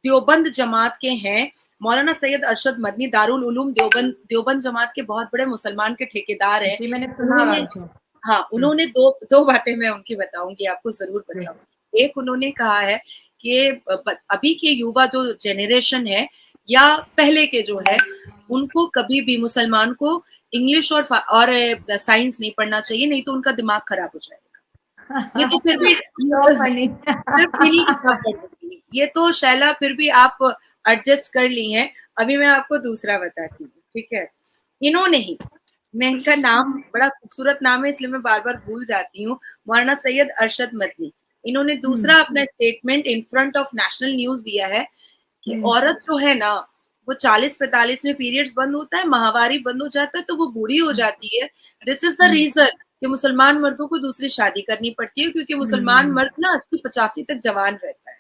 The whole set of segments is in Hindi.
देवबंद जमात के हैं, मौलाना सैयद अरशद मदनी दारुल उलूम देवबंद देवबंद जमात के बहुत बड़े मुसलमान के ठेकेदार हैं। जी, मैंने सुना हुआ उन्होंने उनको। हाँ, उन्होंने दो बातें मैं उनकी बताऊंगी, आपको जरूर जी। बताऊंगी। एक, उन्होंने कहा है कि अभी के युवा जो जेनरेशन है या पहले के जो है, उनको कभी भी मुसलमान को इंग्लिश और साइंस नहीं पढ़ना चाहिए, नहीं तो उनका दिमाग खराब हो जाएगा। ये तो फिर भी सो फनी। सिर्फ इन्हीं किताब पढ़ने के लिए। ये तो शैला फिर भी आप एडजस्ट कर ली हैं। अभी मैं आपको दूसरा बताती हूँ, ठीक है। इन्होंने ही, मैं इनका नाम, बड़ा खूबसूरत नाम है इसलिए मैं बार बार भूल जाती हूँ, मौलाना सैयद अरशद मदनी। इन्होंने दूसरा अपना statement in front of national news दिया है कि औरत जो है ना, वो 40-45 में पीरियड्स बंद होता है, माहवारी बंद हो जाता है तो वो बूढ़ी हो जाती है। दिस इज द रीजन कि मुसलमान मर्दों को दूसरी शादी करनी पड़ती है, क्योंकि मुसलमान मर्द ना 80-85 तक जवान रहता है।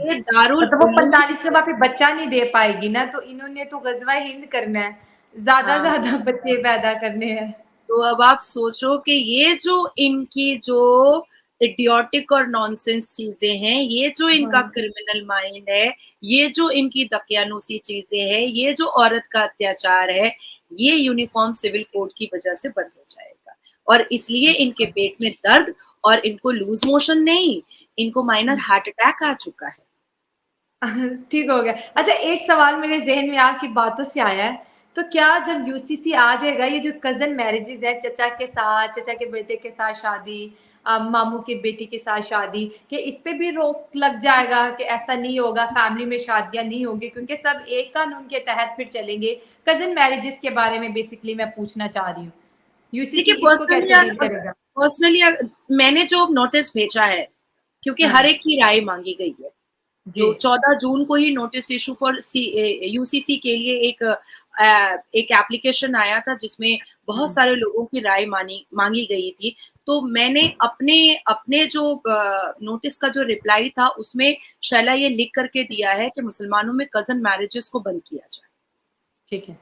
ये दारुल मतलब वो उलूम 45 से वापस बच्चा नहीं दे पाएगी ना, तो इन्होंने तो गजवा हिंद करना है, ज्यादा हाँ, ज्यादा बच्चे पैदा करने हैं। तो अब आप सोचो कि ये जो इनकी जो इडियोटिक और नॉनसेंस चीजें हैं, ये जो इनका क्रिमिनल माइंड है, ये जो इनकी दकियानूसी चीजें हैं, ये जो औरत का अत्याचार है, ये यूनिफॉर्म सिविल कोड की वजह से बंद हो जाएगा। और इसलिए इनके पेट में दर्द, और इनको लूज मोशन नहीं, इनको माइनर हार्ट अटैक आ चुका है। ठीक हो गया। अच्छा, एक सवाल मेरे ज़हन में आपकी बातों से आया है, तो क्या जब यूसीसी आ जाएगा, ये जो कज़न मैरिजेज़ है, चचा के साथ, चचा के बेटे के साथ शादी, मामू के बेटी के साथ शादी, कि इस पे भी रोक लग जाएगा कि ऐसा नहीं होगा, फैमिली में शादियाँ नहीं होंगी, क्योंकि सब एक कानून के तहत फिर चलेंगे। कज़न मैरिजेज़ के बारे में बेसिकली मैं पूछना चाह रही हूँ। यूसीसी देखिए, इसको कैसे डील करेगा? पर्सनली मैंने जो नोटिस भेजा है, क्योंकि हर हाँ, एक की राय मांगी गई है, जी। जो 14 जून को ही नोटिस इशू फॉर यूसीसी के लिए एक एप्लीकेशन आया था, जिसमें बहुत सारे लोगों की राय मांगी गई थी। तो मैंने अपने अपने जो नोटिस का जो रिप्लाई था, उसमें शैला ये लिख करके दिया है कि मुसलमानों में कजन मैरिजेस को बंद किया जाए, ठीक है।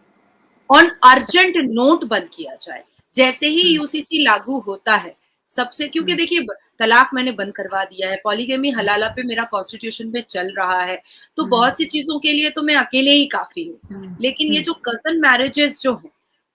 ऑन अर्जेंट नोट बंद किया जाए, जैसे ही यूसीसी लागू होता है सबसे। क्योंकि देखिए, तलाक मैंने बंद करवा दिया है, पॉलीगेमी हलाला पे मेरा कॉन्स्टिट्यूशन पे चल रहा है, तो बहुत सी चीजों के लिए तो मैं अकेले ही काफी हूँ। लेकिन ये जो कजन मैरिजेस जो है,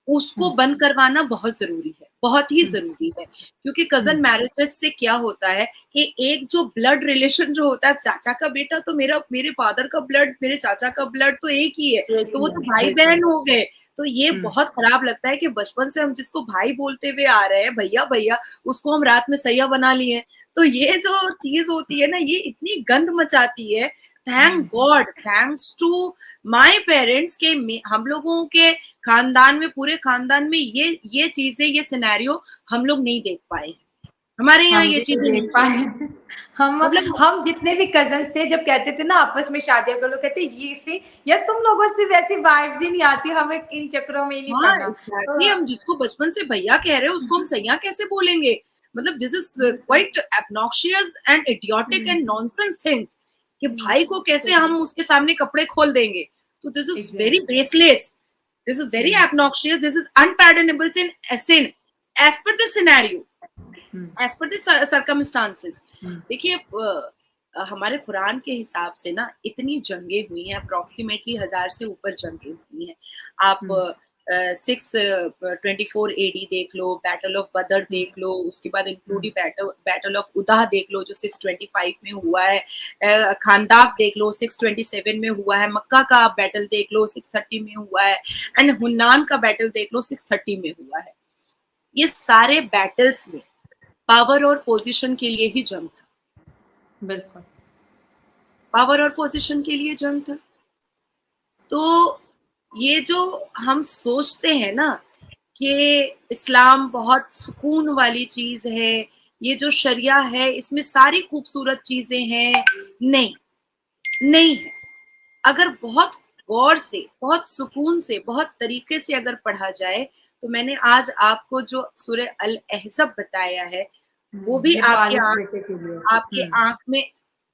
उसको बंद करवाना बहुत जरूरी है, बहुत ही जरूरी है। क्योंकि कजन मैरिजेस से क्या होता है कि एक जो ब्लड रिलेशन जो होता है, चाचा का बेटा तो मेरे फादर का ब्लड, मेरे चाचा का ब्लड तो एक ही है, एक तो ही वो है, तो भाई बिल्कुल। बहन हो गए। तो ये बहुत खराब लगता है कि बचपन से हम जिसको भाई बोलते हुए आ रहे हैं, भैया भैया, उसको हम रात में सैया बना लिए। तो ये जो चीज होती है ना, ये इतनी गंद मचाती है। Thank God, thanks to my parents के हम लोगों के खानदान में, पूरे खानदान में ये चीजें, ये सिनेरियो हम लोग नहीं देख पाए। हमारे यहाँ हम ये भी नहीं चीजें देख नहीं है। पाए। हम मतलब हम जितने भी कजन्स थे, जब कहते थे ना आपस में शादियां कर लो, कहते ये थी यार, तुम लोगों से वैसी वाइब्स ही नहीं आती, हमें इन चक्करों में ही नहीं हाँ, पड़ना। तो एग्जैक्टली, हम जिसको बचपन से भैया कह रहे हैं उसको हम सैया कैसे बोलेंगे? मतलब this is quite obnoxious and idiotic and nonsense things, कि भाई को कैसे हम उसके सामने कपड़े खोल देंगे? तो this is very exactly. Baseless, this is very obnoxious, this is unpardonable sin as per the scenario, as per the circumstances. देखिए, हमारे कुरान के हिसाब से ना इतनी जंगें हुई हैं, अप्रोक्सीमेटली 1000 से ऊपर जंगें हुई हैं। आप 624 AD देख लो, बैटल ऑफ बदर देख लो, उसके बाद इंक्लूडिंग बैटल ऑफ उदाह देख लो जो 625 में हुआ है, खानदाक देख लो 627 में हुआ है, मक्का का बैटल देख लो 630 में हुआ है, एंड हुन्नान का बैटल देख लो 630 में हुआ है। ये सारे बैटल्स में पावर और पोजीशन के लिए ही जंग था, बिल्कुल। पावर और पोजीशन के लिए जंग था। तो ये जो हम सोचते हैं ना कि इस्लाम बहुत सुकून वाली चीज है, ये जो शरिया है इसमें सारी खूबसूरत चीजें हैं, नहीं, नहीं है। अगर बहुत गौर से, बहुत सुकून से, बहुत तरीके से अगर पढ़ा जाए, तो मैंने आज आपको जो सूरह अल अहज़ब बताया है, वो भी ये पालित बेटे के लिए। आपके आंख में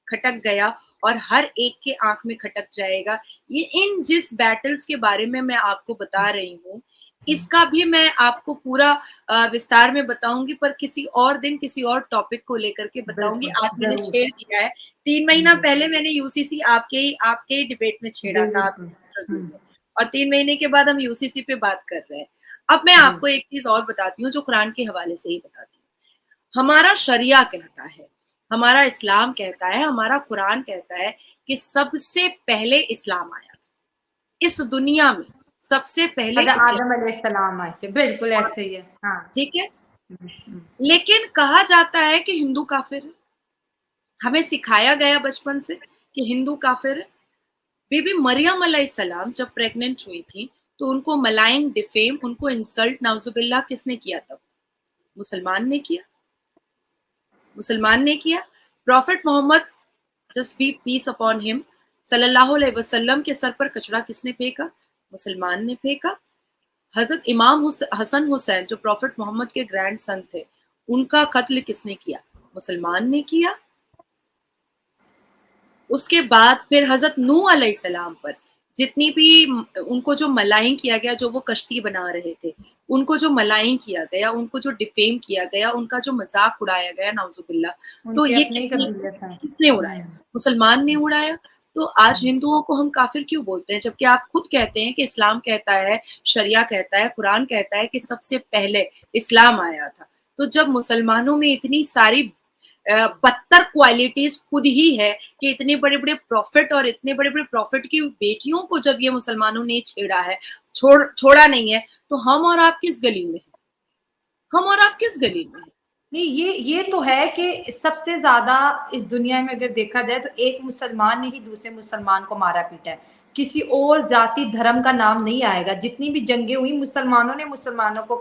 खटक गया, और हर एक के आंख में खटक जाएगा। ये इन जिस बैटल्स के बारे में मैं आपको बता रही हूँ, इसका भी मैं आपको पूरा विस्तार में बताऊंगी, पर किसी और दिन किसी और टॉपिक को लेकर के बताऊंगी। बिल्कुल, आज मैंने ज़रूर। छेड़ दिया है। 3 महीना जी, पहले मैंने यूसीसी आपके ही डिबेट में छेड़ा था, बिल्कुल। आपके इंटरव्यू हुँ, में, और 3 महीने के बाद हम यूसीसी पे बात कर रहे हैं। अब मैं जी। आपको एक चीज और बताती हूँ, जो कुरान के हवाले से ही बताती हूँ। हमारा शरिया कहता है, हमारा इस्लाम कहता है, हमारा कुरान कहता है कि सबसे पहले इस्लाम आया था इस दुनिया में, सबसे पहले हज़रत इस्लाम। आदम अलैहिस्सलाम आए थे, बिल्कुल ऐसे ही है। हाँ। ठीक है, हुँ, हुँ। लेकिन कहा जाता है कि हिंदू काफिर है। हमें सिखाया गया बचपन से कि हिंदू काफिर है। बीबी मरियम अलैहिस्सलाम जब प्रेग्नेंट हुई थी, तो उनको मलाइन, डिफेम, उनको इंसल्ट, नाउजुबिल्लाह किसने किया तब? मुसलमान ने किया। मुसलमान ने किया। Prophet Muhammad, just be peace upon him, सल्लल्लाहु अलैहि वसल्लम के सर पर कचरा किसने फेंका? मुसलमान ने फेंका। हजरत इमाम हसन हुसैन, जो प्रॉफिट मोहम्मद के ग्रैंड सन थे, उनका कत्ल किसने किया? मुसलमान ने किया। उसके बाद फिर हजरत नूह अलैहिस्सलाम पर जितनी भी उनको जो मलाइन किया गया, जो वो कश्ती बना रहे थे, उनको जो मलाइन किया गया, उनको जो डिफेम किया गया, उनका जो मजाक उड़ाया गया, नाउजुबिल्ला, तो उनके ये अपने ही किसने कबीले था। किसने हुँ, उड़ाया? मुसलमान ने हुँ, उड़ाया। तो आज हुँ। हिंदुओं को हम काफिर क्यों बोलते हैं, जबकि आप खुद कहते हैं कि इस्लाम कहता है, शरिया कहता है, कुरान कहता है कि सबसे पहले इस्लाम आया था। तो जब मुसलमानों में इतनी सारी बदतर क्वालिटीज खुद ही है, कि इतने बड़े बड़े प्रॉफिट और इतने बड़े बड़े प्रॉफिट की बेटियों को जब ये मुसलमानों ने छेड़ा है, छोड़ा नहीं है, तो हम और आप किस गली में हैं? हम और आप किस गली में हैं? नहीं, ये तो है कि सबसे ज़्यादा इस दुनिया में अगर देखा जाए तो एक मुसलमान ने ही दूसरे मुसलमान को मारा-पीटा है। किसी और जाति, धर्म का नाम नहीं आएगा। जितनी भी जंगें हुई, मुसलमानों ने मुसलमानों को